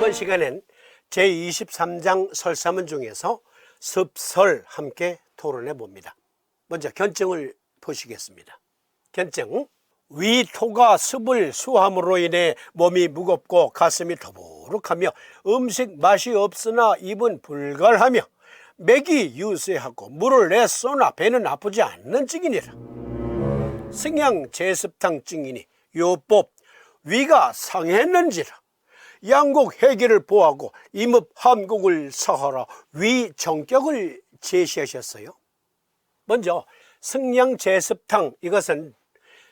이번 시간엔 제23장 설사문 중에서 습설 함께 토론해 봅니다. 먼저 견증을 보시겠습니다. 견증. 위토가 습을 수함으로 인해 몸이 무겁고 가슴이 더부룩하며 음식 맛이 없으나 입은 불갈하며 맥이 유세하고 물을 내쏘나 배는 아프지 않는 증이니라. 승양 제습탕증이니 요법 위가 상했는지라. 양곡 해기를 보하고 임읍 함곡을 서하라. 위 정격을 제시하셨어요. 먼저 승양 제습탕, 이것은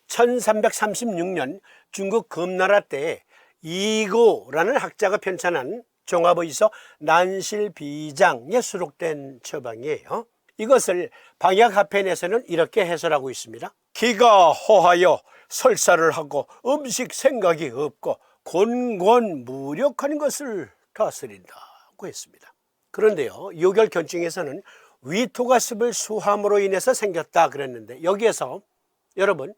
1336년 중국 금나라 때 이고라는 학자가 편찬한 종합의서 난실비장에 수록된 처방이에요. 이것을 방약하편에서는 이렇게 해설하고 있습니다. 기가 허하여 설사를 하고 음식 생각이 없고 곤곤무력한 것을 다스린다고 했습니다. 그런데요, 요결견증에서는 위토가 습을 수함으로 인해서 생겼다 그랬는데, 여기에서 여러분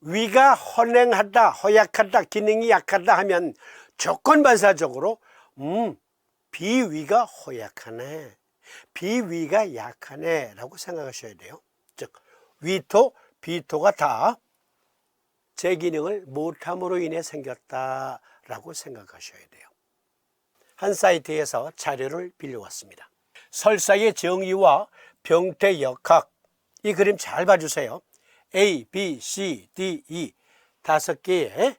위가 헌행하다, 허약하다, 기능이 약하다 하면 조건반사적으로 비위가 허약하네, 비위가 약하네 라고 생각하셔야 돼요. 즉 위토, 비토가 다 제 기능을 못함으로 인해 생겼다라고 생각하셔야 돼요. 한 사이트에서 자료를 빌려왔습니다. 설사의 정의와 병태 역학, 이 그림 잘 봐주세요. A, B, C, D, E 5개의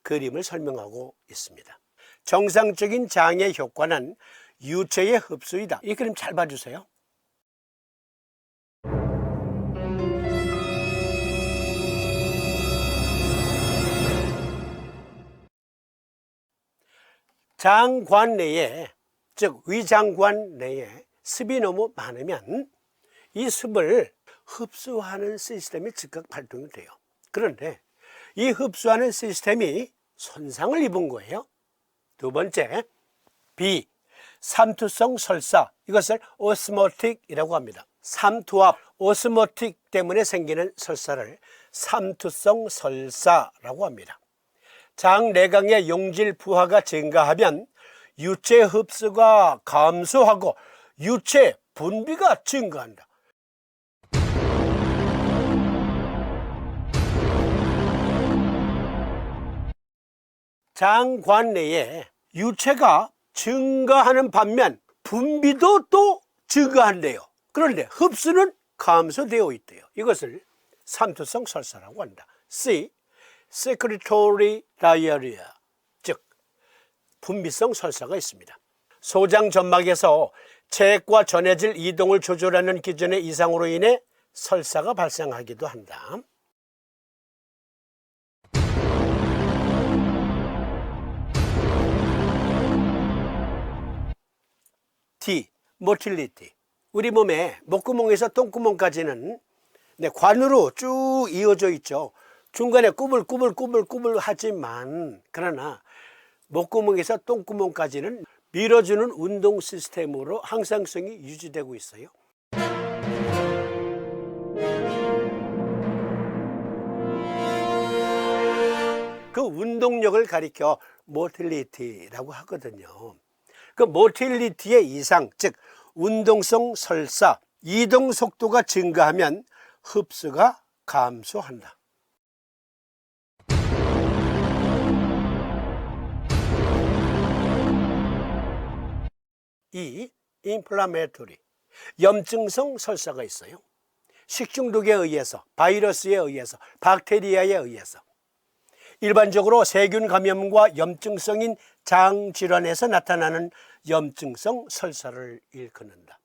그림을 설명하고 있습니다. 정상적인 장의 효과는 유체의 흡수이다. 이 그림 잘 봐주세요. 장관 내에, 즉 위장관 내에 습이 너무 많으면 이 습을 흡수하는 시스템이 즉각 발동이 돼요. 그런데 이 흡수하는 시스템이 손상을 입은 거예요. 두 번째, B, 삼투성 설사, 이것을 오스모틱이라고 합니다. 삼투압, 오스모틱 때문에 생기는 설사를 삼투성 설사라고 합니다. 장 내강의 용질 부하가 증가하면 유체 흡수가 감소하고 유체 분비가 증가한다. 장관 내에 유체가 증가하는 반면 분비도 또 증가한대요. 그런데 흡수는 감소되어 있대요. 이것을 삼투성 설사라고 한다. C, secretory diarrhea, 즉 분비성 설사가 있습니다. 소장 점막에서 체액과 전해질 이동을 조절하는 기준의 이상으로 인해 설사가 발생하기도 한다. D, motility. 우리 몸의 목구멍에서 똥구멍까지는 관으로 쭉 이어져 있죠. 중간에 꾸불꾸불 하지만, 그러나 목구멍에서 똥구멍까지는 밀어주는 운동 시스템으로 항상성이 유지되고 있어요. 그 운동력을 가리켜 모틸리티라고 하거든요. 그 모틸리티의 이상, 즉 운동성 설사, 이동 속도가 증가하면 흡수가 감소한다. 이 인플라메토리, 염증성 설사가 있어요. 식중독에 의해서, 바이러스에 의해서, 박테리아에 의해서. 일반적으로 세균 감염과 염증성인 장질환에서 나타나는 염증성 설사를 일컫는다.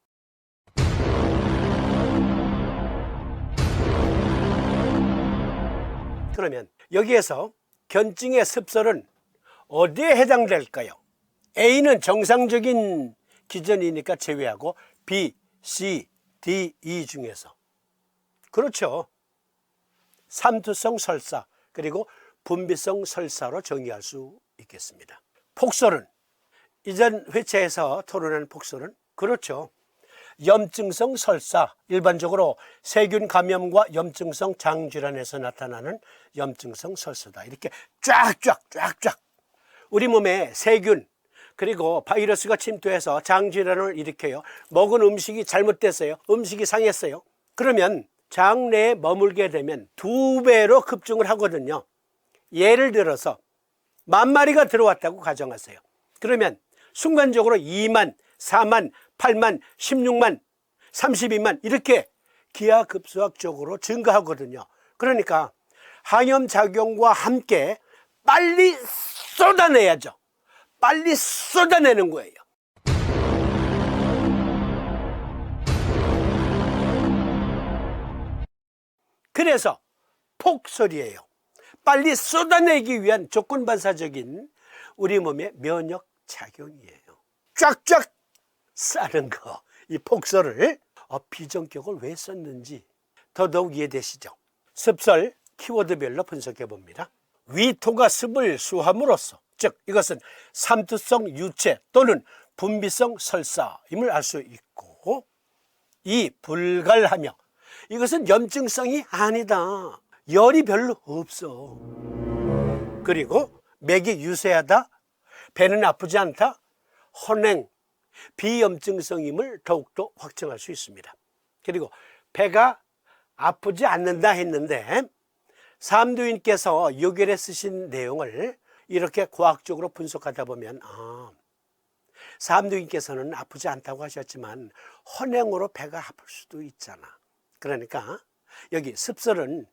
그러면 여기에서 견증의 습설은 어디에 해당될까요? A는 정상적인 기전이니까 제외하고 B, C, D, E 중에서. 그렇죠. 삼투성 설사 그리고 분비성 설사로 정의할 수 있겠습니다. 폭설은, 이전 회차에서 토론한 폭설은 그렇죠. 염증성 설사, 일반적으로 세균 감염과 염증성 장질환에서 나타나는 염증성 설사다. 이렇게 쫙쫙 우리 몸에 세균, 그리고 바이러스가 침투해서 장질환을 일으켜요. 먹은 음식이 잘못됐어요. 음식이 상했어요. 그러면 장 내에 머물게 되면 2배로 급증을 하거든요. 예를 들어서 10,000마리가 들어왔다고 가정하세요. 그러면 순간적으로 2만, 4만, 8만, 16만, 32만 이렇게 기하급수학적으로 증가하거든요. 그러니까 항염작용과 함께 빨리 쏟아내야죠. 빨리 쏟아내는 거예요. 그래서 폭설이에요. 빨리 쏟아내기 위한 조건반사적인 우리 몸의 면역작용이에요. 쫙쫙 싸는 거, 이 폭설을 비전격을 왜 썼는지 더더욱 이해되시죠? 습설 키워드별로 분석해 봅니다. 위토가 습을 수함으로써, 즉 이것은 삼투성 유체 또는 분비성 설사임을 알 수 있고, 이 불갈하며, 이것은 염증성이 아니다. 열이 별로 없어. 그리고 맥이 유세하다, 배는 아프지 않다, 혼행, 비염증성임을 더욱더 확정할 수 있습니다. 그리고 배가 아프지 않는다 했는데 삼두인께서 요결에 쓰신 내용을 이렇게 과학적으로 분석하다 보면 삼두인께서는 아프지 않다고 하셨지만 혼행으로 배가 아플 수도 있잖아. 그러니까 여기 습설은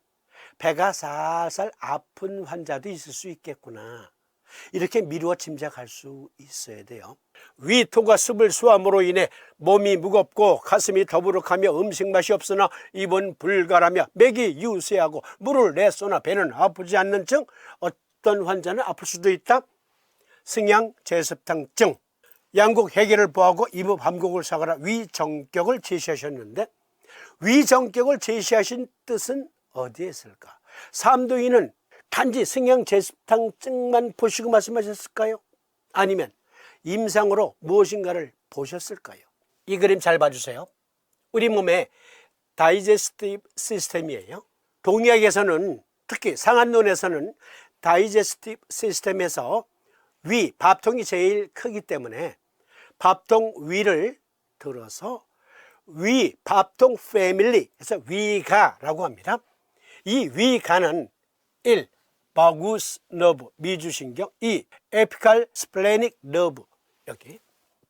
배가 살살 아픈 환자도 있을 수 있겠구나, 이렇게 미루어 짐작할 수 있어야 돼요. 위토가 습을 수함으로 인해 몸이 무겁고 가슴이 더부룩하며 음식 맛이 없으나 입은 불갈하며 맥이 유세하고 물을 내쏘나 배는 아프지 않는 증. 어떤 환자는 아플 수도 있다. 승양 제습탕증. 양국 해계를 보하고 이부 밤곡을 사가라. 위정격을 제시하셨는데 위정격을 제시하신 뜻은 어디에 있을까? 삼도인은 단지 승양 제습탕증만 보시고 말씀하셨을까요? 아니면 임상으로 무엇인가를 보셨을까요? 이 그림 잘 봐주세요. 우리 몸의 다이제스티브 시스템이에요. 동의학에서는, 특히 상한론에서는 다이제스티브 시스템에서 위, 밥통이 제일 크기 때문에 밥통 위를 들어서 위, 밥통 패밀리 해서 위가라고 합니다. 이 위가는 1. 바구스 너브, 미주신경. 2. 에피칼 스플래닉 너브. 여기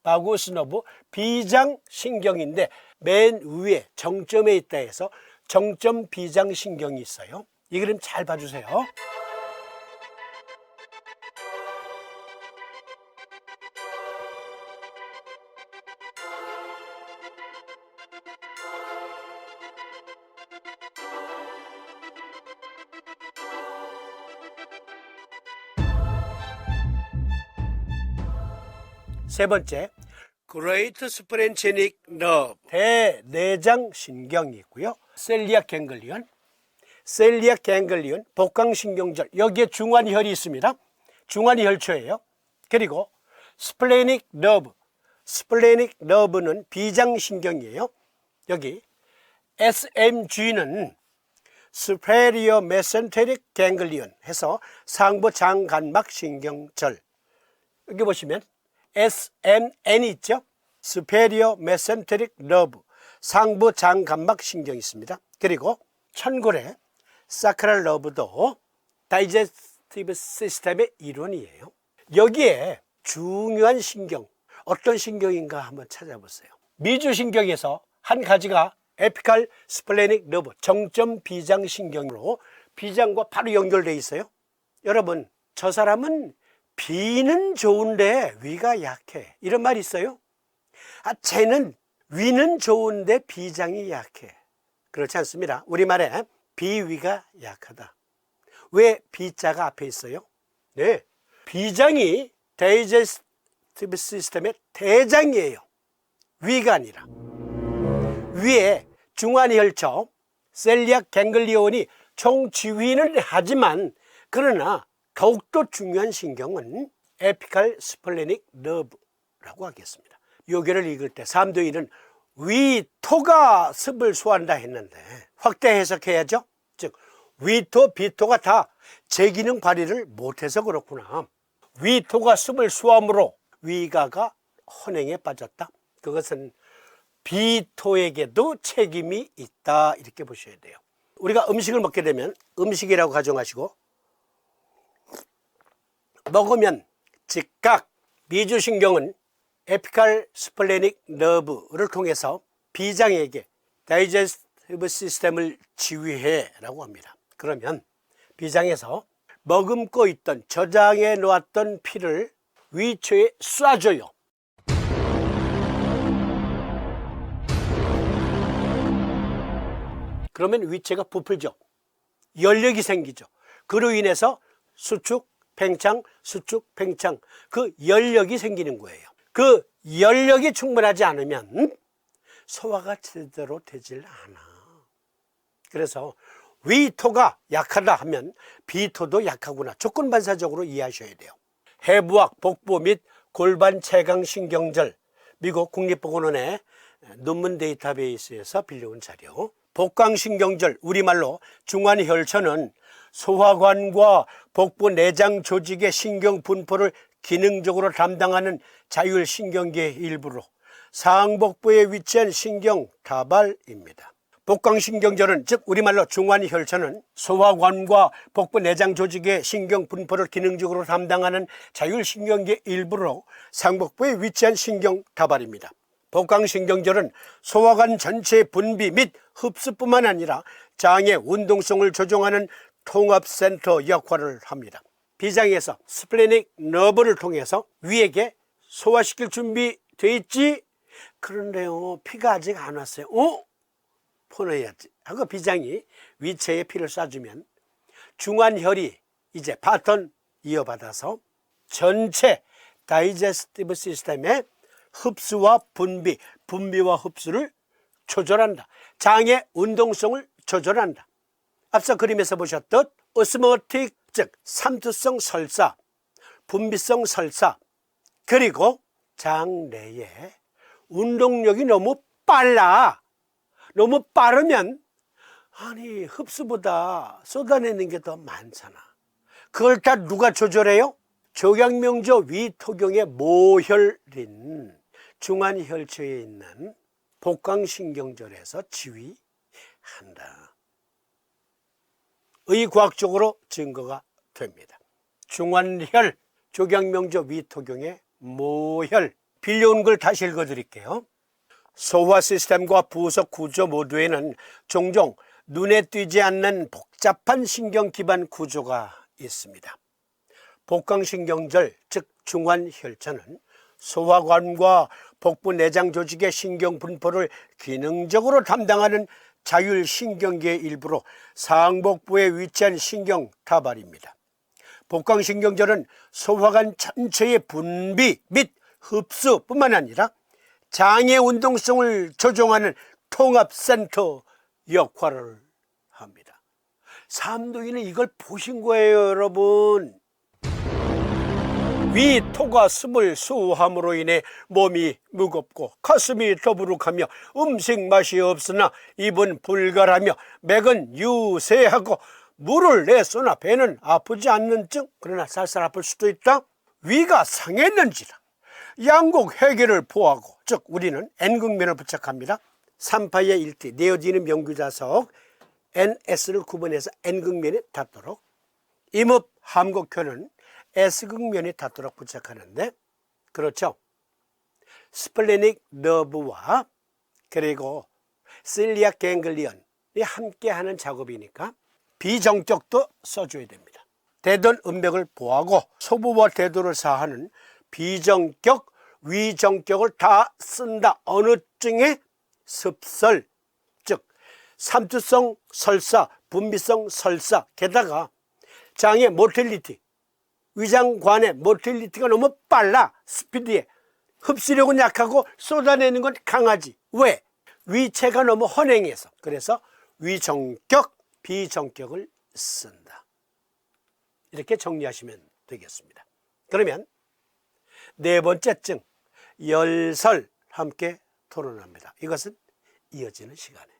바구스 너브, 비장신경인데 맨 위에 정점에 있다 해서 정점 비장신경이 있어요. 이 그림 잘 봐주세요. 세 번째, Great Splanchnic Nerve, 대내장신경이 있고요. 셀리악 갱글리온, 셀리악 갱글리온, 복강신경절, 여기에 중환혈이 있습니다. 중환이 혈초예요. 그리고 스플래닉 너브, 스플래닉 너브는 비장신경이에요. 여기 SMG는 Superior Mesenteric Ganglion 해서 상부 장간막 신경절. 여기 보시면 SMN 있죠? Superior Mesenteric Nerve, 상부 장간막 신경이 있습니다. 그리고 천골의 Sacral Nerve도 다이제스티브 시스템의 일원이에요. 여기에 중요한 신경, 어떤 신경인가 한번 찾아보세요. 미주신경에서 한 가지가 에피칼 스플래닉 너브, 정점 비장신경으로 비장과 바로 연결되어 있어요. 여러분, 저 사람은 비는 좋은데 위가 약해, 이런 말이 있어요. 쟤는 위는 좋은데 비장이 약해. 그렇지 않습니다. 우리말에 비위가 약하다. 왜 비자가 앞에 있어요? 네, 비장이 다이제스티브 시스템의 대장이에요. 위가 아니라. 위에 중환혈초, 셀리악 갱글리온이 총지휘는 하지만, 그러나 더욱더 중요한 신경은 에피칼 스플래닉 너브라고 하겠습니다. 요괴를 읽을 때 삼도인은 위토가 습을 수한다 했는데 확대 해석해야죠. 즉 위토, 비토가 다 제 기능 발휘를 못해서 그렇구나. 위토가 습을 수함으로 위가가 혼행에 빠졌다. 그것은 비토에게도 책임이 있다. 이렇게 보셔야 돼요. 우리가 음식을 먹게 되면 음식이라고 가정하시고 먹으면 즉각 미주신경은 에피칼 스플래닉 너브를 통해서 비장에게 다이제스티브 시스템을 지휘해 라고 합니다. 그러면 비장에서 머금고 있던 저장해 놓았던 피를 위초에 쏴줘요. 그러면 위체가 부풀죠. 열력이 생기죠. 그로 인해서 수축, 팽창, 수축, 팽창, 그 열력이 생기는 거예요. 그 열력이 충분하지 않으면 소화가 제대로 되질 않아. 그래서 위토가 약하다 하면 비토도 약하구나. 조건반사적으로 이해하셔야 돼요. 해부학, 복부 및 골반 채강신경절, 미국 국립보건원의 논문 데이터베이스에서 빌려온 자료. 복강신경절, 우리말로 중환혈천은 소화관과 복부 내장 조직의 신경 분포를 기능적으로 담당하는 자율신경계의 일부로 상복부에 위치한 신경 다발입니다. 복강신경절은 즉 우리말로 중환혈천은 소화관과 복부 내장 조직의 신경 분포를 기능적으로 담당하는 자율신경계의 일부로 상복부에 위치한 신경 다발입니다. 복강신경절은 소화관 전체의 분비 및 흡수뿐만 아니라 장의 운동성을 조종하는 통합센터 역할을 합니다. 비장에서 스플래닉 너브를 통해서 위에게 소화시킬 준비 돼 있지? 그런데요, 피가 아직 안 왔어요. 보내야지 하고 비장이 위체에 피를 쏴주면 중환혈이 이제 바톤 이어받아서 전체 다이제스티브 시스템의 흡수와 분비와 흡수를 조절한다. 장의 운동성을 조절한다. 앞서 그림에서 보셨듯 오스모틱, 즉 삼투성 설사, 분비성 설사, 그리고 장 내에 운동력이 너무 빨라. 너무 빠르면 아니 흡수보다 쏟아내는 게 더 많잖아. 그걸 다 누가 조절해요? 조경명조 위토경의 모혈인 중환혈초에 있는 복강신경절에서 지휘한다. 의과학적으로 증거가 됩니다. 중환혈, 조경명조 위토경의 모혈. 빌려온 걸 다시 읽어드릴게요. 소화 시스템과 부속 구조 모두에는 종종 눈에 띄지 않는 복잡한 신경 기반 구조가 있습니다. 복강신경절, 즉 중환혈천은 소화관과 복부 내장 조직의 신경 분포를 기능적으로 담당하는 자율신경계의 일부로 상복부에 위치한 신경 다발입니다. 복강신경절은 소화관 전체의 분비 및 흡수뿐만 아니라 장의 운동성을 조종하는 통합센터 역할을 합니다. 삼도인은 이걸 보신 거예요, 여러분. 위토가 숨을 수함으로 인해 몸이 무겁고 가슴이 더부룩하며 음식 맛이 없으나 입은 불갈하며 맥은 유세하고 물을 내쏘나 배는 아프지 않는 증, 그러나 살살 아플 수도 있다. 위가 상했는지라 양곡 해계를 보하고, 즉 우리는 N극면을 부착합니다. 3파의 1T 내어지는 명규자석 NS를 구분해서 N극면에 닿도록, 임읍 함곡혈은 S극면에 닿도록 부착하는데, 그렇죠, 스플래닉 너브와 그리고 실리악 갱글리언이 함께하는 작업이니까 비정격도 써줘야 됩니다. 대둔 음맥을 보하고 소부와 대도를 사하는 비정격, 위정격을 다 쓴다. 어느 증에? 습설, 즉 삼투성 설사, 분비성 설사, 게다가 장의 모틸리티, 위장관의 모틸리티가 너무 빨라. 스피드에 흡수력은 약하고 쏟아내는 건 강하지. 왜? 위체가 너무 헌행해서. 그래서 위정격, 비정격을 쓴다. 이렇게 정리하시면 되겠습니다. 그러면 네 번째 증, 열설 함께 토론합니다. 이것은 이어지는 시간에.